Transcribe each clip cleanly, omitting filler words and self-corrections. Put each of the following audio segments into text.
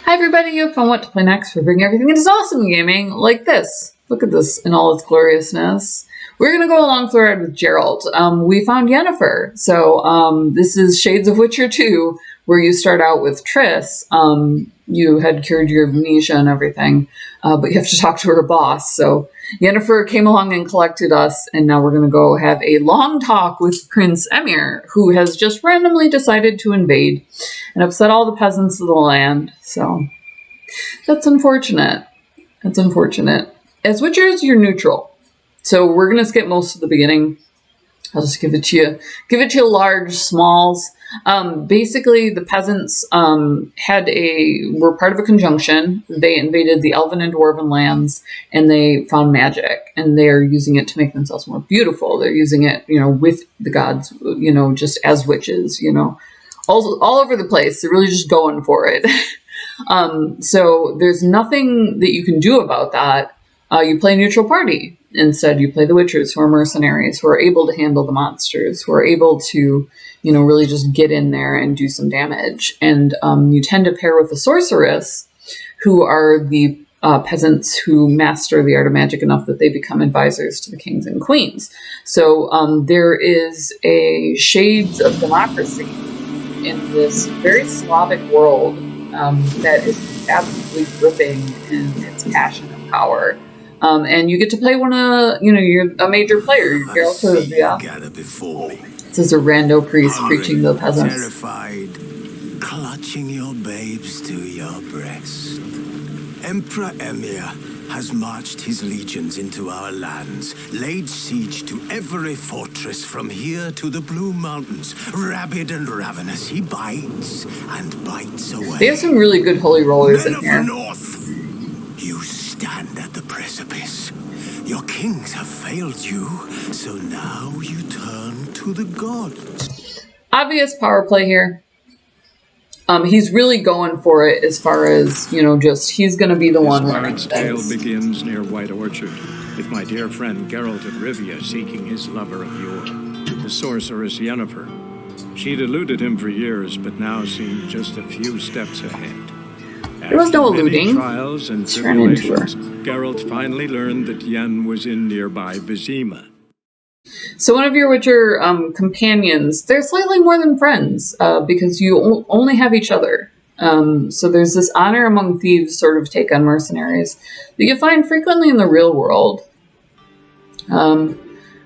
Hi everybody, you have fun what to play next. We're bringing everything into awesome gaming like this. Look at this in all its gloriousness. We're going to go along the ride with Geralt. We found Yennefer. So this is Shades of Witcher 2, where you start out with Triss. You had cured your amnesia and everything, but you have to talk to her boss. So Yennefer came along and collected us, and now we're going to go have a long talk with Prince Emir, who has just randomly decided to invade and upset all the peasants of the land. So that's unfortunate. That's unfortunate. As Witchers, you're neutral. So we're going to skip most of the beginning. I'll just give it to you. Give it to you large, smalls. Basically, the peasants were part of a conjunction. They invaded the elven and dwarven lands, and they found magic, and they're using it to make themselves more beautiful. They're using it, with the gods, just as witches, all over the place. They're really just going for it. So there's nothing that you can do about that. You play a neutral party. Instead, you play the Witchers, who are mercenaries, who are able to handle the monsters, who are able to, really just get in there and do some damage. And you tend to pair with a sorceress, who are the peasants who master the art of magic enough that they become advisors to the kings and queens. So there is a shades of democracy in this very Slavic world that is absolutely gripping in its passion and power. And you get to play you're a major player. Geralt, yeah. This is a rando priest preaching to the peasants. Terrified, clutching your babes to your breast. Emperor Emir has marched his legions into our lands, laid siege to every fortress from here to the Blue Mountains. Rabid and ravenous, he bites and bites away. They have some really good holy rollers in here. North, you stand at the precipice. Your kings have failed you, so now you turn to the gods. Obvious power play here. He's really going for it as far as, he's going to be the one running things. This tale begins near White Orchard, with my dear friend Geralt of Rivia seeking his lover of yore, the sorceress Yennefer. She'd eluded him for years, but now seemed just a few steps ahead. There was no eluding. Trials and tribulations, Geralt finally learned that Yen was in nearby Vizima. So one of your Witcher companions, they're slightly more than friends, because you only have each other. So there's this honor among thieves sort of take on mercenaries that you find frequently in the real world,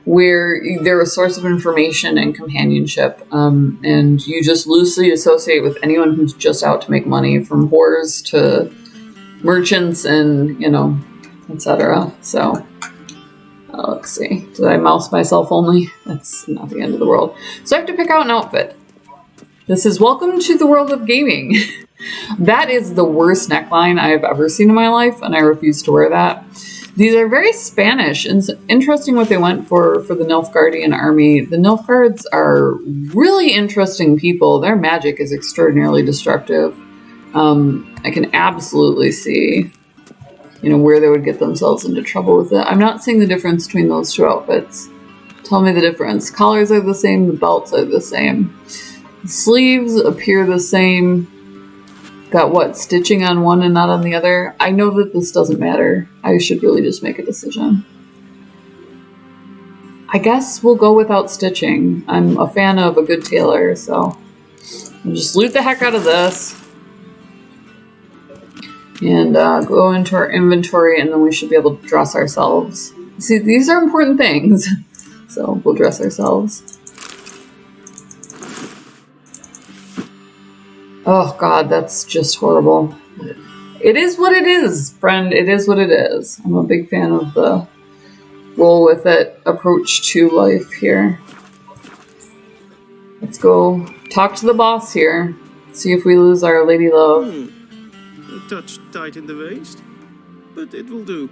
where they're a source of information and companionship, and you just loosely associate with anyone who's just out to make money, from whores to merchants and, etc. So... let's see. Did I mouse myself only? That's not the end of the world. So I have to pick out an outfit. This is Welcome to the World of Gaming. That is the worst neckline I've ever seen in my life, and I refuse to wear that. These are very Spanish, and it's interesting what they went for the Nilfgaardian army. The Nilfgaards are really interesting people. Their magic is extraordinarily destructive. I can absolutely see... where they would get themselves into trouble with it. I'm not seeing the difference between those two outfits. Tell me the difference. Collars are the same, the belts are the same. The sleeves appear the same. Got stitching on one and not on the other? I know that this doesn't matter. I should really just make a decision. I guess we'll go without stitching. I'm a fan of a good tailor, so I'll just loot the heck out of this. And go into our inventory, and then we should be able to dress ourselves. See, these are important things. So we'll dress ourselves. Oh god, that's just horrible. It is what it is, friend. It is what it is. I'm a big fan of the roll with it approach to life here. Let's go talk to the boss here. See if we lose our lady love. A touch tight in the waist, but it will do.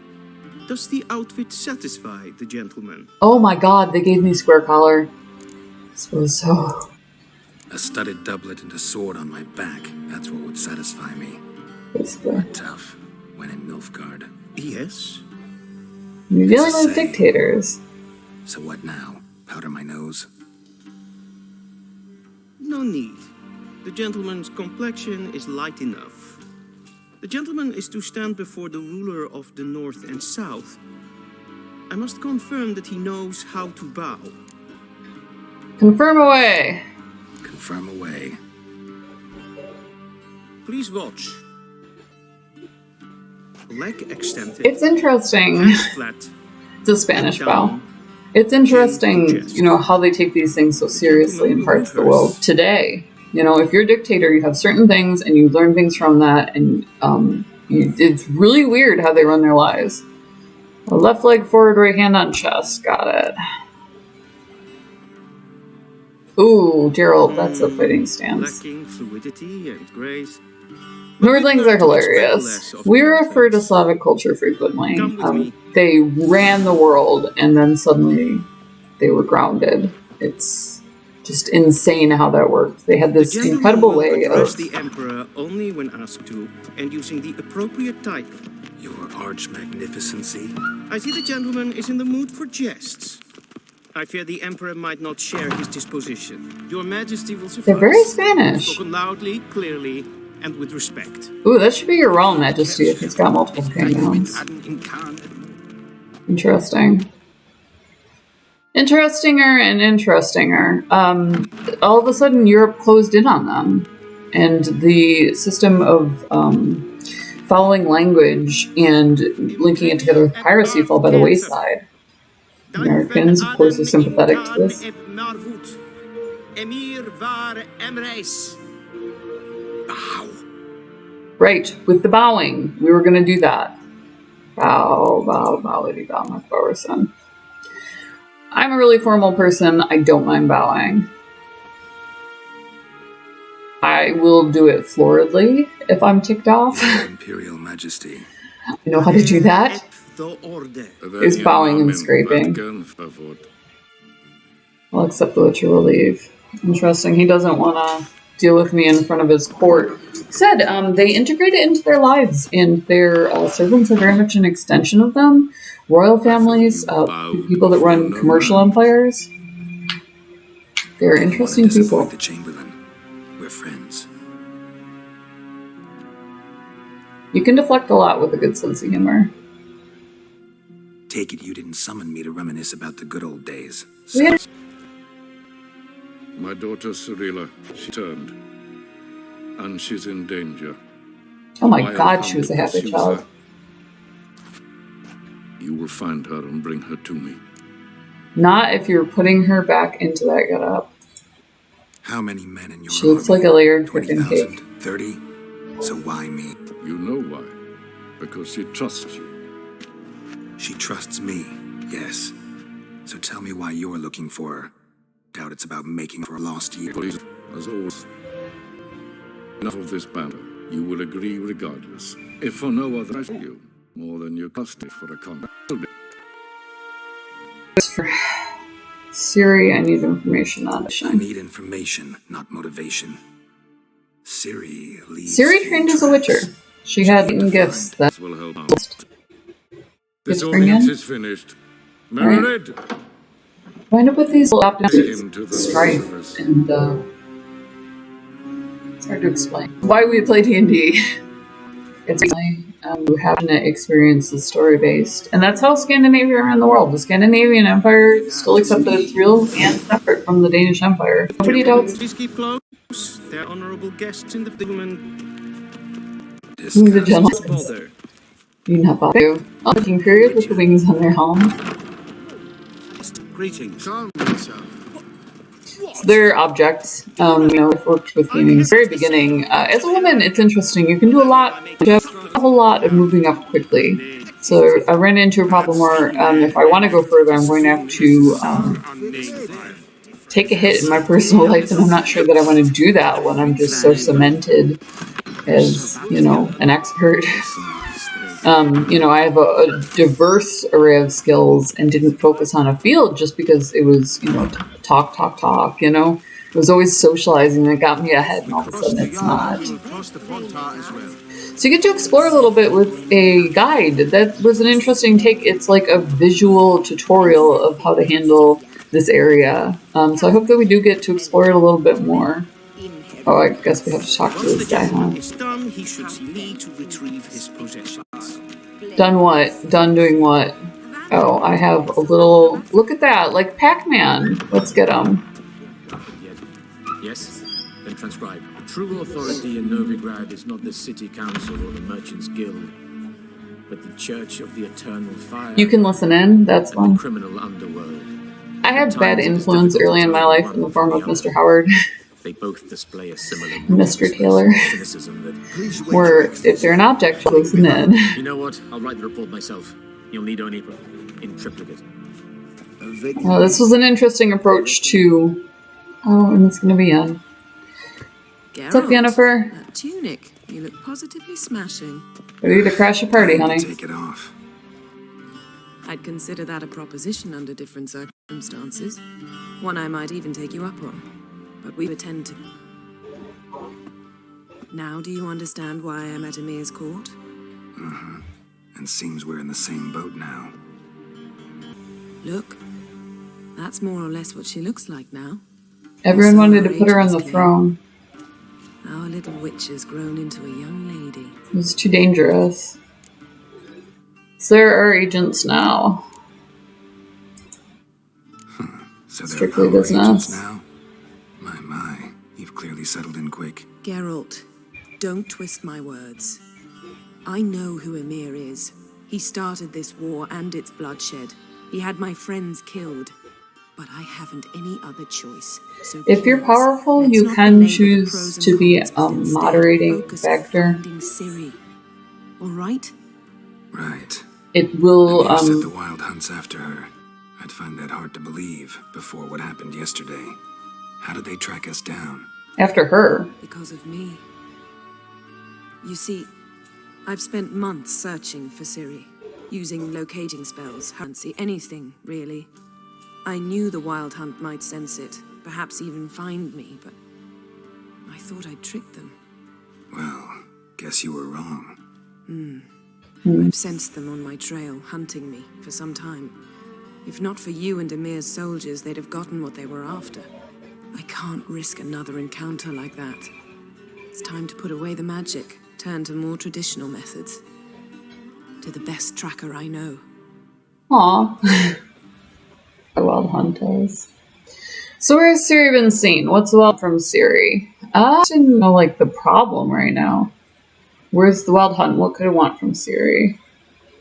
Does the outfit satisfy the gentleman? Oh my god, they gave me square collar. I suppose so. A studded doublet and a sword on my back, that's what would satisfy me. Basically. But tough, when in Nilfgaard. Yes. You're dealing with dictators. So what now? Powder my nose? No need. The gentleman's complexion is light enough. The gentleman is to stand before the ruler of the North and South. I must confirm that he knows how to bow. Confirm away. Confirm away. Please watch. Leg extended. It's interesting. Hands flat. It's a Spanish Down. bow. It's interesting, you know, how they take these things so seriously in parts of the world today. You know, if you're a dictator, you have certain things and you learn things from that, and it's really weird how they run their lives. A left leg forward, right hand on chest. Got it. Ooh, Gerald, that's a fighting stance. Lacking fluidity and grace. Nordlings are hilarious. We refer to Slavic culture frequently. They ran the world, and then suddenly they were grounded. It's just insane how that worked. They had this incredible way of... the emperor only when asked to, and using the appropriate title. Your arch magnificency. I see the gentleman is in the mood for jests. I fear the emperor might not share his disposition. Your majesty will suffice. They're very Spanish. Spoken loudly, clearly, and with respect. Ooh, that should be your royal majesty if he's got multiple kingdoms. Interesting. Interestinger and interestinger. All of a sudden, Europe closed in on them. And the system of following language and linking it together with piracy fell by the wayside. Americans, of course, are sympathetic to this. Bow. Right, with the bowing. We were going to do that. Bow, bow, bowity, bow, my flower son. I'm a really formal person. I don't mind bowing. I will do it floridly if I'm ticked off. Your Imperial Majesty. I know how to do that. Is bowing and scraping. I'll accept the literal leave. Interesting. He doesn't want to deal with me in front of his court. Said they integrate it into their lives, and their servants are very much an extension of them. Royal families, people that run commercial empires. They're interesting people. The Chamberlain. We're friends. You can deflect a lot with a good sense of humor. Take it you didn't summon me to reminisce about the good old days. My daughter Cirilla, she turned. And she's in danger. Oh my god, she was a happy child. You will find her and bring her to me. Not if you're putting her back into that getup. How many men in your She looks like a layered freaking cake. 30? So why me? You know why. Because she trusts you. She trusts me, yes. So tell me why you're looking for her. Doubt it's about making for a lost year. Please, as always. Enough of this banter. You will agree regardless. If for no other reason, you more than your custody for a contract. For Siri, I need information on it. I need information, not motivation. Siri leads. Siri trained as a witcher. She had eaten gifts that Will help out. Gifts This bring audience in? is finished. Meredith, wind up with these optimists. into the Strife, service. and it's hard to explain why we play D&D. It's really who happen to experience the story based, and that's how Scandinavia around the world. The Scandinavian Empire still accepts that it's real and separate from the Danish Empire. Nobody doubts. Please keep close. They're honorable guests in the gentleman. Who's the gentleman? Bother. You not bother. Looking period with the wings on their helm. Greetings. They're objects. I've worked with gaming since the very beginning. As a woman, it's interesting. You can do a lot, just a whole lot of moving up quickly. So I ran into a problem where if I want to go further, I'm going to have to take a hit in my personal life, and I'm not sure that I want to do that when I'm just so cemented as, an expert. I have a diverse array of skills and didn't focus on a field just because it was, talk. It was always socializing that got me ahead, and all of a sudden it's not. So you get to explore a little bit with a guide. That was an interesting take. It's like a visual tutorial of how to handle this area. So I hope that we do get to explore it a little bit more. Oh, I guess we have to talk to this guy, huh? he should see me to retrieve his possessions. Done what? Done doing what? Oh, I have a little... Look at that, like Pac-Man. Let's get him. Yes? Then transcribe. True authority in Novigrad is not the city council or the merchants guild, but the Church of the Eternal Fire. You can listen in, that's and fun. the criminal underworld. I had bad influence early in my life in the form of Mr. Howard, They both display a similar Mr. Taylor, cynicism that... where if they're an object, you listen in. You know what? I'll write the report myself. You'll need only in triplicate. Oh, this was an interesting approach to... Oh, and it's going to be on. What's up, Jennifer? That tunic. You look positively smashing. Ready to crash a party, honey. Take it off. I'd consider that a proposition under different circumstances. One I might even take you up on. But we attend to... Now do you understand why I'm at Emir's court? Uh-huh. And seems we're in the same boat now. Look. That's more or less what she looks like now. Everyone wanted to put her on the throne. Our little witch has grown into a young lady. It was too dangerous. So there are agents now. So they're Strictly power business. agents now? My, you've clearly settled in quick. Geralt, don't twist my words. I know who Emir is. He started this war and its bloodshed. He had my friends killed. But I haven't any other choice. So If you're powerful, you can choose to be a moderating factor. All right? Right. It will, You said the Wild Hunt's after her. I'd find that hard to believe before what happened yesterday. How did they track us down? after her. Because of me. You see, I've spent months searching for Ciri, using locating spells, can't see anything, really. I knew the Wild Hunt might sense it, perhaps even find me, but I thought I'd trick them. Well, guess you were wrong. I've sensed them on my trail, hunting me, for some time. If not for you and Emir's soldiers, they'd have gotten what they were after. I can't risk another encounter like that. It's time to put away the magic, turn to more traditional methods. To the best tracker I know. Aw. The Wild Hunt is. So where has Ciri been seen? What's the Wild from Ciri? I didn't know, like, the problem right now. Where's the Wild Hunt? What could it want from Ciri?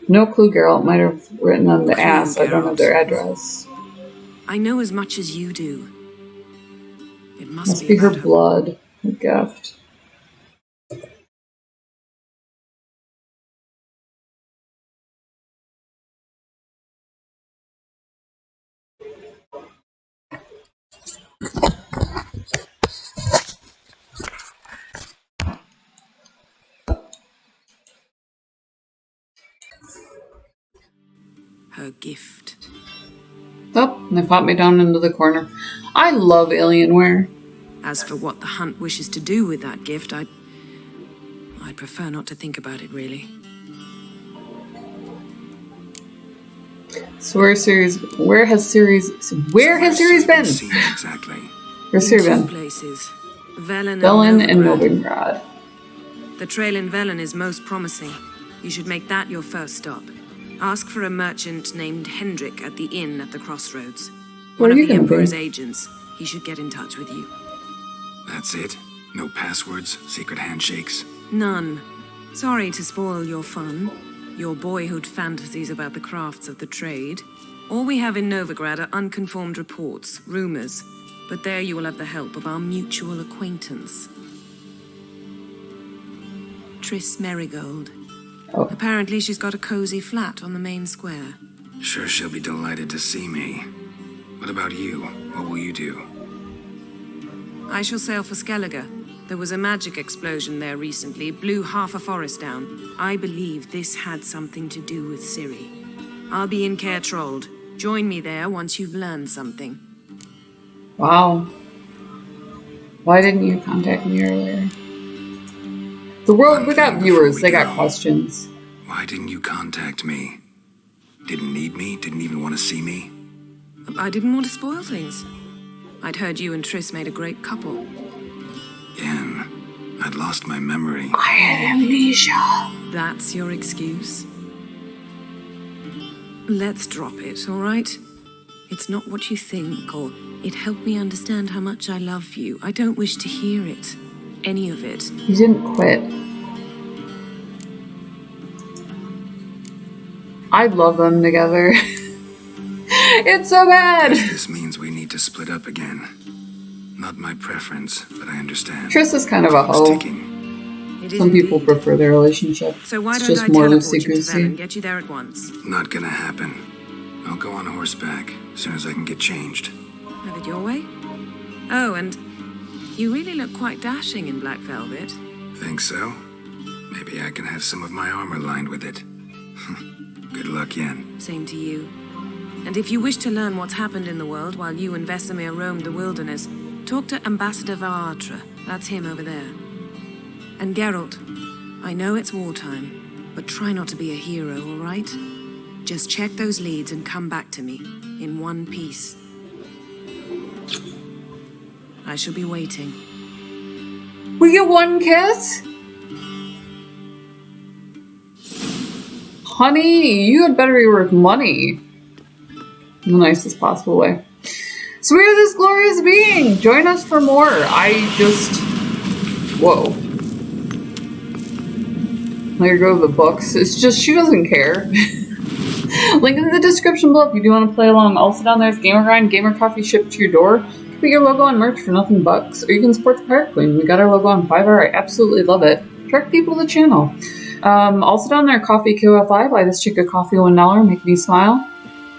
No clue, Geralt might have written on the ass. I don't know their address. I know as much as you do. It Must be her blood. Her gift. Her gift. Oh, and they popped me down into the corner. I love Alienware. As for what the Hunt wishes to do with that gift, I'd prefer not to think about it, really. So where has Ciri's been? Exactly. Where's Ciri Two been? places. Velen Velen and Novigrad. Novigrad. The trail in Velen is most promising. You should make that your first stop. Ask for a merchant named Hendrik at the inn at the crossroads. Where One are of you the gonna be? Emperor's agents. He should get in touch with you. That's it? No passwords? Secret handshakes? None. Sorry to spoil your fun, your boyhood fantasies about the crafts of the trade. All we have in Novigrad are unconfirmed reports, rumors. But there you will have the help of our mutual acquaintance. Triss Merigold. Oh. Apparently she's got a cozy flat on the main square. Sure she'll be delighted to see me. What about you? What will you do? I shall sail for Skellige. There was a magic explosion there recently, blew half a forest down. I believe this had something to do with Ciri. I'll be in Caer Trold. Join me there once you've learned something. Wow. Why didn't you contact me earlier? The world, we got viewers, they got questions. Why didn't you contact me? Didn't need me? Didn't even want to see me? I didn't want to spoil things. I'd heard you and Triss made a great couple. Yen, I'd lost my memory. I had amnesia. That's your excuse? Let's drop it, all right? It's not what you think, or it helped me understand how much I love you. I don't wish to hear it. Any of it. You didn't quit. I'd love them together. It's so bad. This means we need to split up again. Not my preference, but I understand. Triss is kind of a Clock's hoe. ticking. It is Some people indeed. prefer their relationship. So why It's don't just I more teleport you to them loosey-goosey. and get you there at once? Not gonna happen. I'll go on horseback as soon as I can get changed. Have it your way? Oh, and you really look quite dashing in black velvet. Think so? Maybe I can have some of my armor lined with it. Good luck, Yen. Same to you. And if you wish to learn what's happened in the world while you and Vesemir roamed the wilderness, talk to Ambassador Varatra. That's him over there. And Geralt, I know it's wartime, but try not to be a hero, all right? Just check those leads and come back to me, in one piece. I shall be waiting. We get one kiss? Honey, you had better be worth money. In the nicest possible way. So we are this glorious being. Join us for more. Whoa. There go the books. It's just, she doesn't care. Link in the description below if you do want to play along. Also down there is Gamer Grind, Gamer Coffee shipped to your door. You can put your logo on merch for nothing bucks. Or you can support the Pirate Queen. We got our logo on Fiverr. I absolutely love it. Direct people to the channel. Also down there, Coffee KOFI. Buy this chick a coffee $1. Make me smile.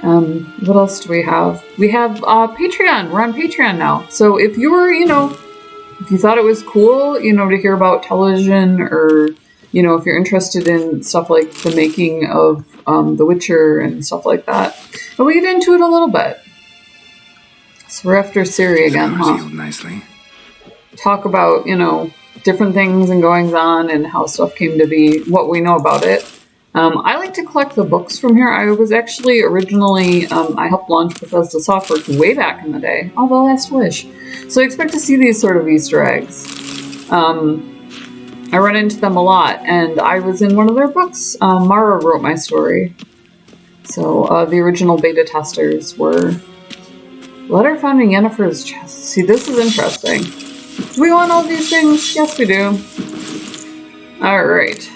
What else do we have? We have Patreon. We're on Patreon now. So if you were, if you thought it was cool, to hear about television, or, if you're interested in stuff like the making of The Witcher and stuff like that, but we get into it a little bit. So we're after Ciri again, huh? Healed nicely. Talk about, different things and goings on and how stuff came to be, what we know about it. I like to collect the books from here. I was actually originally, I helped launch Bethesda Software way back in the day. Oh, the last wish. So I expect to see these sort of Easter eggs. I run into them a lot, and I was in one of their books. Mara wrote my story. So the original beta testers were... Letter found in Yennefer's chest. See, this is interesting. Do we want all these things? Yes, we do. Alright.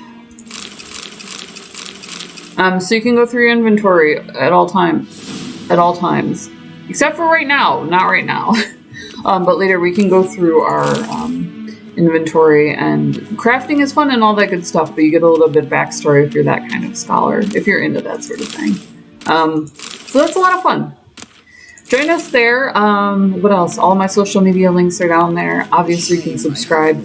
So you can go through your inventory at all times. Except for right now. Not right now. But later we can go through our inventory, and crafting is fun and all that good stuff, but you get a little bit of backstory if you're that kind of scholar, if you're into that sort of thing. So that's a lot of fun. Join us there. What else? All my social media links are down there. Obviously you can subscribe.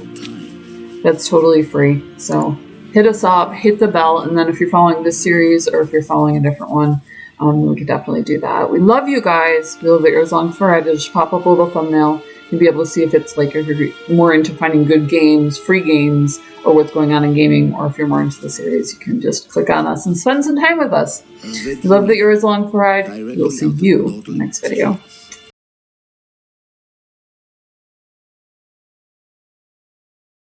That's totally free. So hit us up, hit the bell, and then if you're following this series or if you're following a different one, we could definitely do that. We love you guys. We love that yours on forever. Just pop up a little thumbnail. You'll be able to see if it's like, if you're more into finding good games, free games, or what's going on in gaming, or if you're more into the series, you can just click on us and spend some time with us. We love that you're as along for ride. We'll see you in the next video.